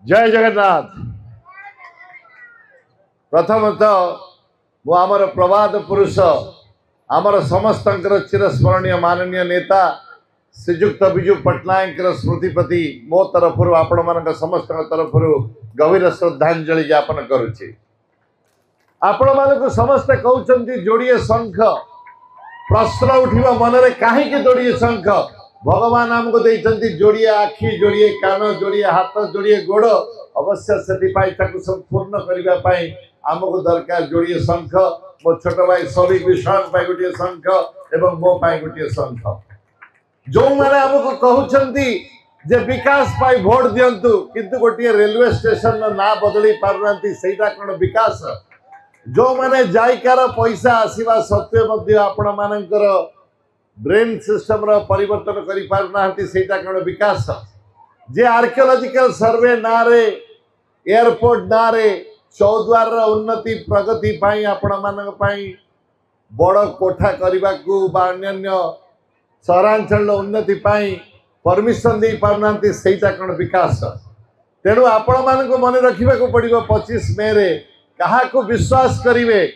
जय जगन्नाथ। प्रथमतः मु आमर प्रवाद पुरुष आमर समस्त चिरस्मरणीय माननीय नेता श्रीजुक्त विजु पट्टनायक स्मृति प्रति मो तरफ आपण मान समस्त तरफ गभीर श्रद्धांजलि ज्ञापन करुच्ची। आपण मान समस्ते कहते जोड़िए शंख प्रश्न उठा मनरे कहीं जोड़िए शंख भगवान आमको देते जोड़िए आखि जोड़िए कान जोड़िए हाथ जोड़िए गोड़ अवश्य से सब पूर्ण करने आमको दरकार जोड़िए शंख मो छोट भाई सभी विश्वास गोटे शंख एवं मो गोटे शंख जो मैंने आमको कहते जे विकास पाई भोट दिंतु किंतु गोटे रेलवे स्टेशन ना बदल पारना कौन विकास जो मैंने जायकार पैसा आसवा सत्वे आपण मानकर ब्रेन सिस्टम परिवर्तन कर पारना कौन विकास जे आर्कियोलॉजिकल सर्वे ना रे एयरपोर्ट ना रे चौद्वार उन्नति प्रगति पाई आपण मान बड़ कोठा करने को अन्य सहरांचल उन्नति पाई परमिशन दे पारना कौन विकास। तेणु आपण मान मन रखा पड़ो 25 मे रे क्या विश्वास करेंगे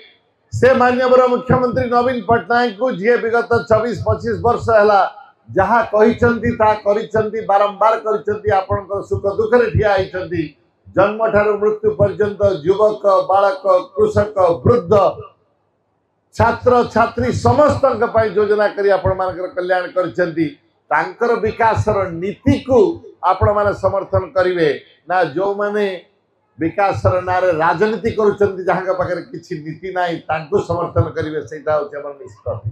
से माननीय मुख्यमंत्री नवीन पट्टनायक को जी विगत 24-25 वर्ष है जहाँ कहते बारंबार कर सुख दुखे ठिया होती जन्म ठार मृत्यु पर्यंत युवक बालक कृषक वृद्ध छात्र छात्री समस्त योजना करी आपण मानकर कल्याण कर विकास नीति को आपण माने समर्थन करेंगे ना जो माने विकास ना राजनीति करुँच जहाँ पाखे किसी नीति ना समर्थन करेंगे से निष्पत्ति।